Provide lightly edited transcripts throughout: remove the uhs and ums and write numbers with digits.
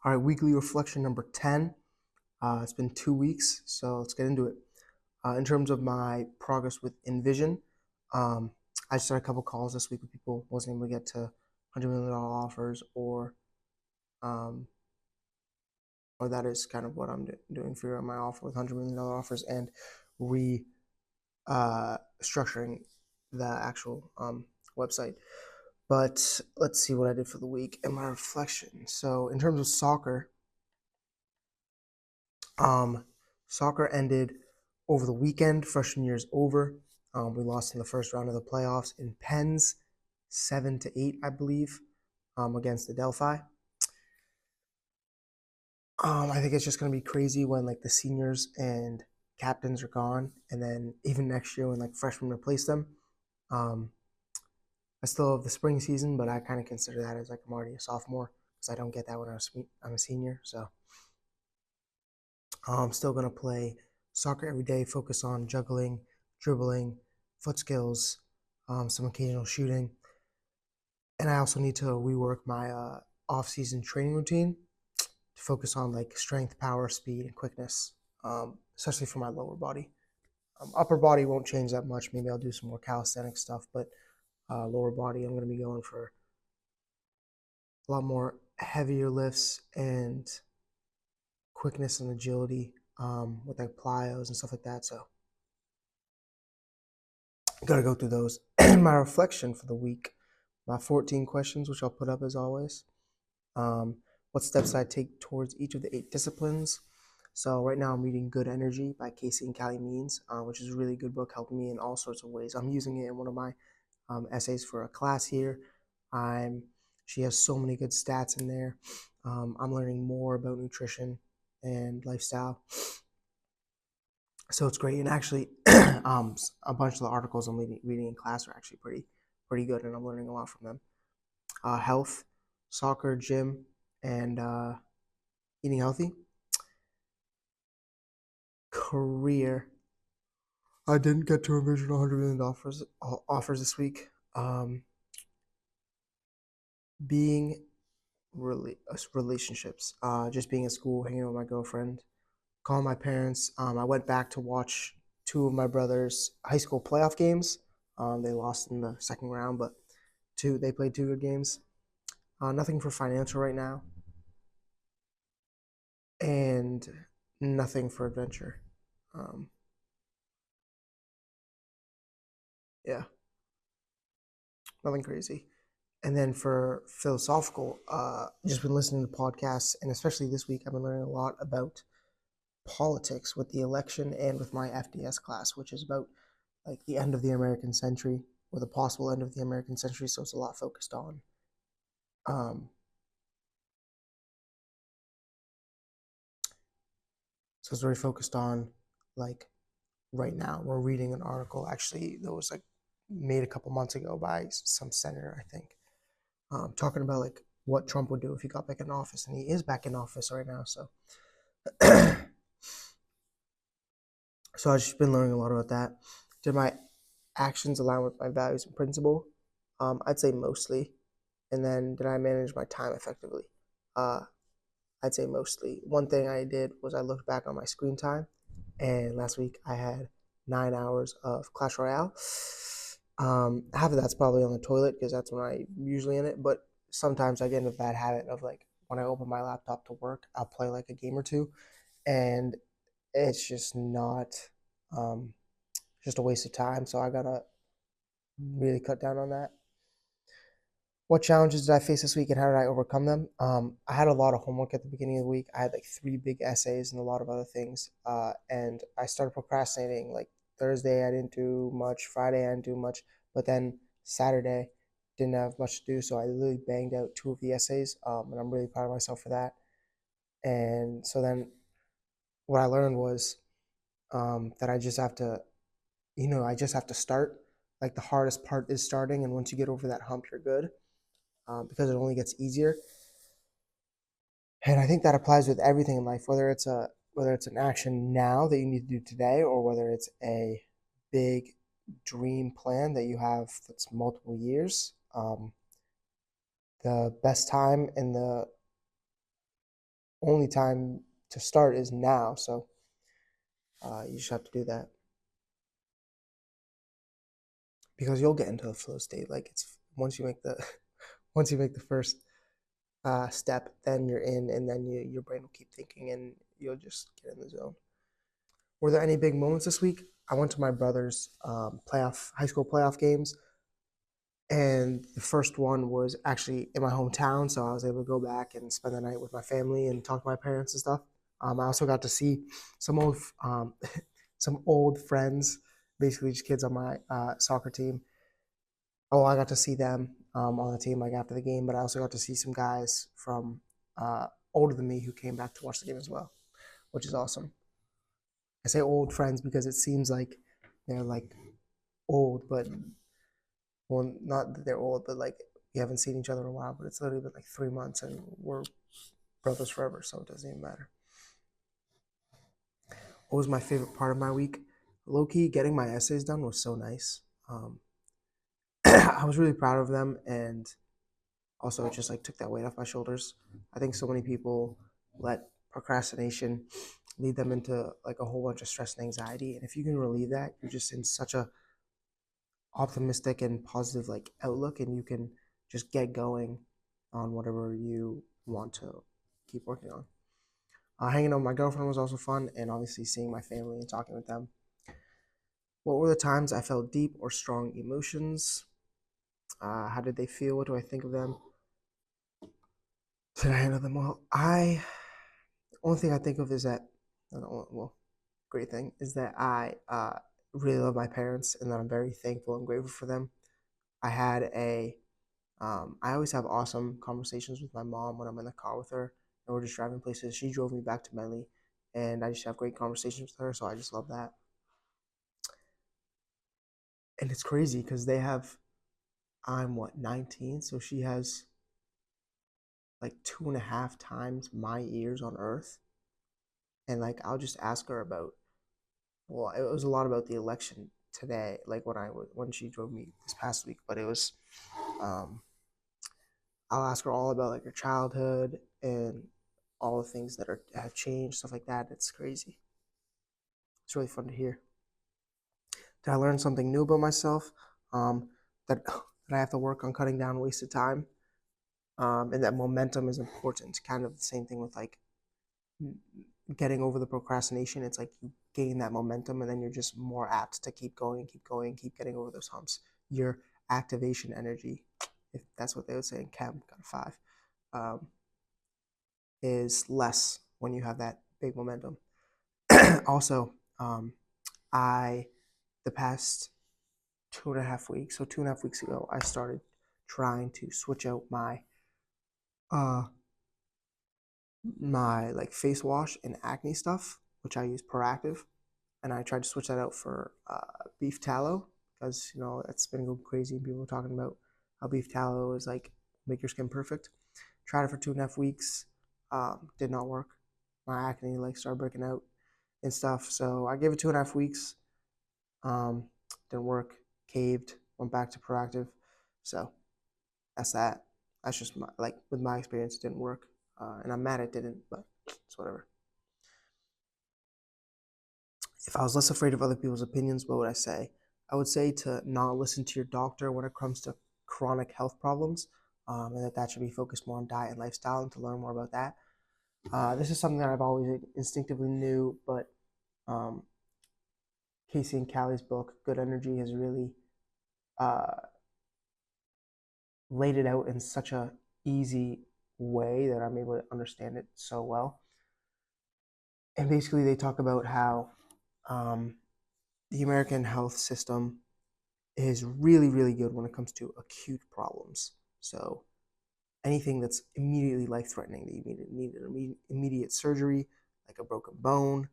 All right, weekly reflection number 10. It's been 2 weeks, so let's get into it. In terms of my progress with Envision, um, I started a couple calls this week with people, wasn't able to get to $100 million offers, um, or that is kind of what I'm doing for my offer with $100 million offers and re structuring the actual website. But let's see what I did for the week and my reflection. So, in terms of soccer, Um, soccer ended over the weekend. Freshman year is over. We lost in the first round of the playoffs in Pens, 7-8, I believe, against the Delphi. I think it's just gonna be crazy when like the seniors and captains are gone, and then even next year when like freshmen replace them. Um, I still have the spring season, but I kind of consider that as like I'm already a sophomore because I don't get that when I'm a senior. So I'm still going to play soccer every day, focus on juggling, dribbling, foot skills, some occasional shooting. And I also need to rework my off-season training routine to focus on like strength, power, speed, and quickness, especially for my lower body. Upper body won't change that much. Maybe I'll do some more calisthenic stuff, but lower body, I'm going to be going for a lot more heavier lifts and quickness and agility with like plyos and stuff like that. So got to go through those. My reflection for the week, my 14 questions, which I'll put up as always. Um, what steps I take towards each of the 8 disciplines. So right now I'm reading Good Energy by Casey and Callie Means, which is a really good book, helping me in all sorts of ways. I'm using it in one of my essays for a class here. She has so many good stats in there. I'm learning more about nutrition and lifestyle. So it's great, and actually, a bunch of the articles I'm reading in class are actually pretty good, and I'm learning a lot from them. Health, soccer, gym, and eating healthy. Career. I didn't get to envision $100 million offers this week. Being really relationships. Just being at school, hanging out with my girlfriend, calling my parents. I went back to watch two of my brother's high school playoff games. They lost in the second round, but they played 2 good games. Nothing for financial right now, and nothing for adventure. Um, yeah, nothing crazy. And then for philosophical, just been listening to podcasts, and especially this week, I've been learning a lot about politics with the election and with my FDS class, which is about like the end of the American century or the possible end of the American century. So it's a lot focused on um, so it's very focused on like right now. We're reading an article actually that was like made a couple months ago by some senator, I think, talking about like what Trump would do if he got back in office, and he is back in office right now. So, so I've just been learning a lot about that. Did my actions align with my values and principle? I'd say mostly. And then did I manage my time effectively? Uh, I'd say mostly. One thing I did was I looked back on my screen time, and last week I had 9 hours of Clash Royale. Half of that's probably on the toilet because that's when I'm usually in it. But sometimes I get in a bad habit of like when I open my laptop to work, I'll play like a game or two, and it's just not um, just a waste of time. So I gotta really cut down on that. What challenges did I face this week and how did I overcome them? I had a lot of homework at the beginning of the week. I had like 3 big essays and a lot of other things. And I started procrastinating. Like Thursday, I didn't do much. Friday, I didn't do much. But then Saturday, didn't have much to do. So I literally banged out 2 of the essays. And I'm really proud of myself for that. And so then what I learned was that I just have to, I just have to start. Like the hardest part is starting. And once you get over that hump, you're good. Because it only gets easier. And I think that applies with everything in life, whether it's an action now that you need to do today, or whether it's a big dream plan that you have that's multiple years. The best time and only time to start is now. So you just have to do that because you'll get into the flow state. Like it's once you make the once you make the first step, then you're in, and then your brain will keep thinking, and you'll just get in the zone. Were there any big moments this week? I went to my brother's high school playoff games, and the first one was actually in my hometown, so I was able to go back and spend the night with my family and talk to my parents and stuff. I also got to see some old some old friends, basically just kids on my soccer team. Oh, I got to see them on the team like after the game, but I also got to see some guys from older than me who came back to watch the game as well, which is awesome. I say old friends because it seems like they're like old, but well, not that they're old, but like we haven't seen each other in a while. But it's literally been like 3 months, and we're brothers forever, so it doesn't even matter. What was my favorite part of my week? Low key, getting my essays done was so nice. I was really proud of them, and also it just like took that weight off my shoulders. I think so many people let procrastination lead them into like a whole bunch of stress and anxiety, and if you can relieve that, you're just in such a optimistic and positive like outlook, and you can just get going on whatever you want to keep working on. Hanging out with my girlfriend was also fun, and obviously seeing my family and talking with them. What were the times I felt deep or strong emotions? How did they feel? What do I think of them? Did I handle them well? The only thing I think of is that, well, great thing is that I really love my parents, and that I'm very thankful and grateful for them. I had I always have awesome conversations with my mom when I'm in the car with her and we're just driving places. She drove me back to Medley, and I just have great conversations with her, so I just love that. And it's crazy because I'm what, 19, so she has like 2.5 times my years on Earth, and like I'll just ask her about. Well, it was a lot about the election today, like when she drove me this past week, but it was um, I'll ask her all about like her childhood and all the things that have changed, stuff like that. It's crazy. It's really fun to hear. Did I learn something new about myself? That that I have to work on cutting down wasted time, and that momentum is important. Kind of the same thing with like getting over the procrastination. It's like you gain that momentum, and then you're just more apt to keep going, keep going, keep getting over those humps. Your activation energy, if that's what they would say in chem, got a 5, um, is less when you have that big momentum. Also, I the past 2.5 weeks. So 2.5 weeks ago, I started trying to switch out uh my like face wash and acne stuff, which I use Proactive, and I tried to switch that out for beef tallow because that's been going crazy. People are talking about how beef tallow is like make your skin perfect. Tried it for 2.5 weeks, did not work. My acne like started breaking out and stuff. So I gave it 2.5 weeks. Um, didn't work. Caved. Went back to Proactive. So that's that. That's just like with my experience, it didn't work, and I'm mad it didn't, but it's whatever. If I was less afraid of other people's opinions, what would I say? I would say to not listen to your doctor when it comes to chronic health problems, and that should be focused more on diet and lifestyle, and to learn more about that. This is something that I've always instinctively knew, but um, Casey and Callie's book, Good Energy, has really uh, laid it out in such a easy way that I'm able to understand it so well. And basically, they talk about how um, the American health system is really, really good when it comes to acute problems. So anything that's immediately life-threatening, that you need an immediate surgery, like a broken bone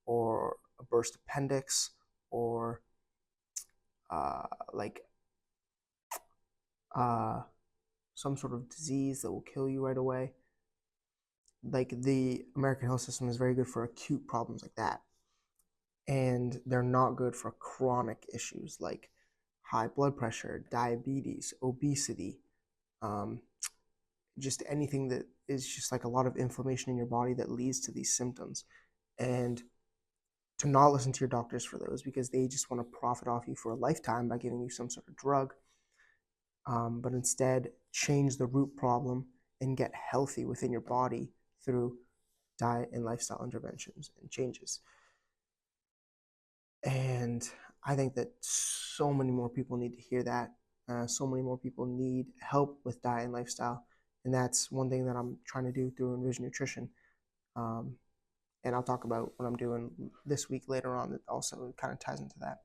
or a burst appendix, or like uh, some sort of disease that will kill you right away. Like the American health system is very good for acute problems like that, and they're not good for chronic issues like high blood pressure, diabetes, obesity, um, just anything that is just like a lot of inflammation in your body that leads to these symptoms. And to not listen to your doctors for those, because they just want to profit off you for a lifetime by giving you some sort of drug, but instead change the root problem and get healthy within your body through diet and lifestyle interventions and changes. And I think that so many more people need to hear that. So many more people need help with diet and lifestyle. And that's one thing that I'm trying to do through Envision Nutrition. Um, and I'll talk about what I'm doing this week later on that also kind of ties into that.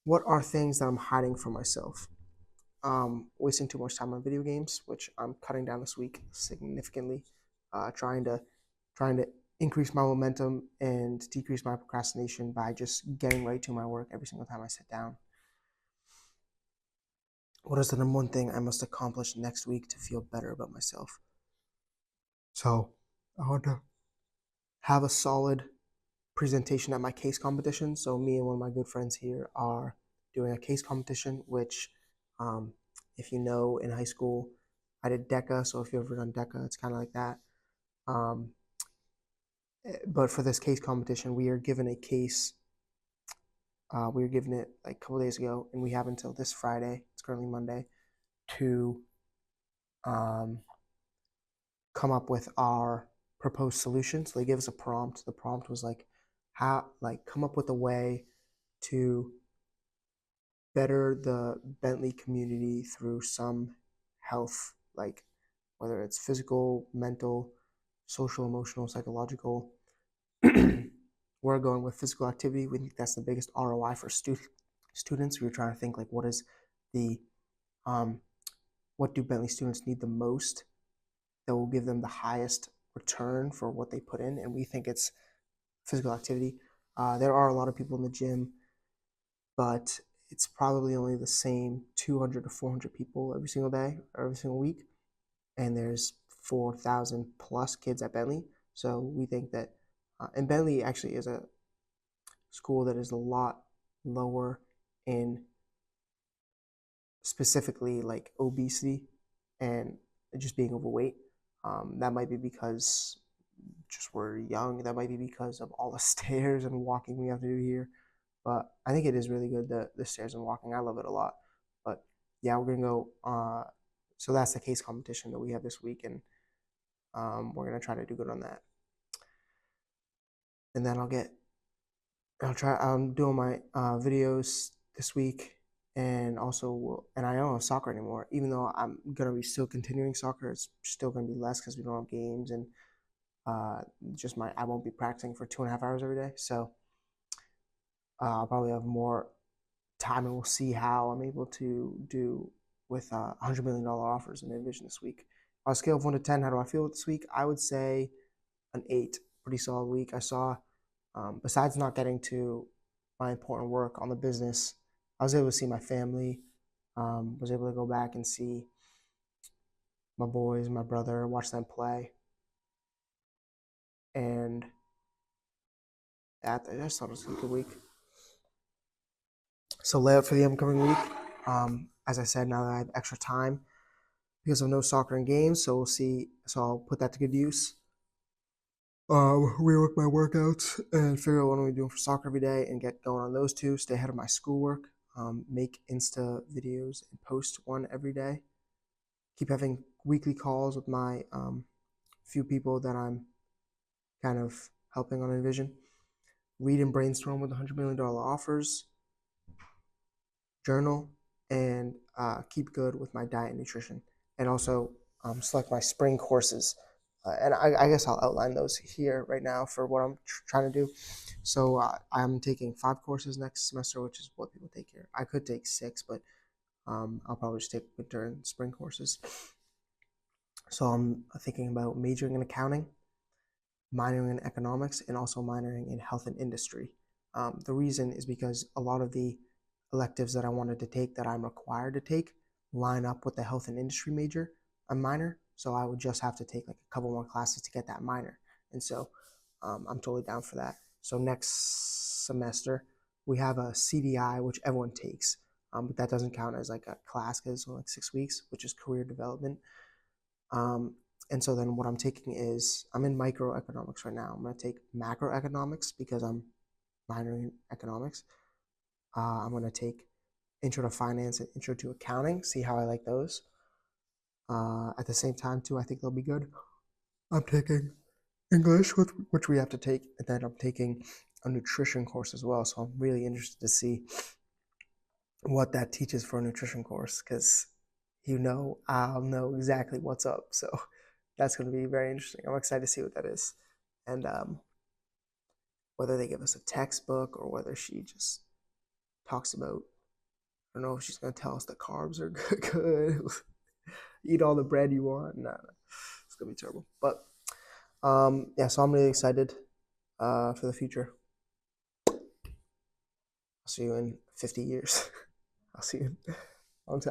What are things that I'm hiding from myself? Wasting too much time on video games, which I'm cutting down this week significantly. Trying to increase my momentum and decrease my procrastination by just getting right to my work every single time I sit down. What is the number one thing I must accomplish next week to feel better about myself? So I want to have a solid presentation at my case competition. So me and one of my good friends here are doing a case competition, which, if you know, in high school, I did DECA. So if you've ever done DECA, it's kind of like that. But for this case competition, we are given a case. We were given it like a couple days ago, and we have until this Friday. It's currently Monday to come up with our proposed solution. So they gave us a prompt. The prompt was like, come up with a way to better the Bentley community through some health, like whether it's physical, mental, social, emotional, psychological. We're going with physical activity. We think that's the biggest ROI for students. We were trying to think like, what do Bentley students need the most that will give them the highest return for what they put in, and we think it's physical activity. There are a lot of people in the gym, but it's probably only the same 200 to 400 people every single day or every single week, and there's 4,000 plus kids at Bentley. So we think that, and Bentley actually is a school that is a lot lower in specifically like obesity and just being overweight. That might be because just we're young. That might be because of all the stairs and walking we have to do here. But I think it is really good, the stairs and walking. I love it a lot. But yeah, we're gonna go. So that's the case competition that we have this week, and we're gonna try to do good on that. And then I'll try. I'm doing my videos this week, and also, and I don't have soccer anymore. Even though I'm gonna be still continuing soccer, it's still gonna be less because we don't have games, and I won't be practicing for 2.5 hours every day. So I'll probably have more time, and we'll see how I'm able to do with $100 million offers in Envision this week. On a scale of 1 to 10, how do I feel this week? I would say an 8. Pretty solid week. I saw, besides not getting to my important work on the business, I was able to see my family. Was able to go back and see my boys, my brother, watch them play, and I just thought it was a good week. So layout for the upcoming week. As I said, now that I have extra time because of no soccer and games, so we'll see. So I'll put that to good use. Rework my workouts and figure out what I'm doing for soccer every day and get going on those two. Stay ahead of my schoolwork. Make Insta videos and post one every day. Keep having weekly calls with my few people that I'm kind of helping on Envision. Read and brainstorm with $100 million offers. Journal, and keep good with my diet and nutrition. And also select my spring courses. And I guess I'll outline those here right now for what I'm trying to do. So I'm taking 5 courses next semester, which is what people take here. I could take 6, but I'll probably just take winter and spring courses. So I'm thinking about majoring in accounting, minoring in economics, and also minoring in health and industry. The reason is because a lot of the electives that I wanted to take that I'm required to take line up with the health and industry major, a minor. So I would just have to take like a couple more classes to get that minor. And so I'm totally down for that. So next semester, we have a CDI, which everyone takes, but that doesn't count as like a class because it's only like 6 weeks, which is career development. And so then what I'm taking is I'm in microeconomics right now. I'm going to take macroeconomics because I'm minoring in economics. I'm going to take intro to finance and intro to accounting, see how I like those. At the same time, too, I think they'll be good. I'm taking English, which we have to take, and then I'm taking a nutrition course as well. So I'm really interested to see what that teaches for a nutrition course because I'll know exactly what's up. So that's going to be very interesting. I'm excited to see what that is. And whether they give us a textbook or whether she just talks about, I don't know if she's going to tell us the carbs are good. Eat all the bread you want. No, it's going to be terrible. But yeah, so I'm really excited for the future. I'll see you in 50 years. I'll see you in a long time.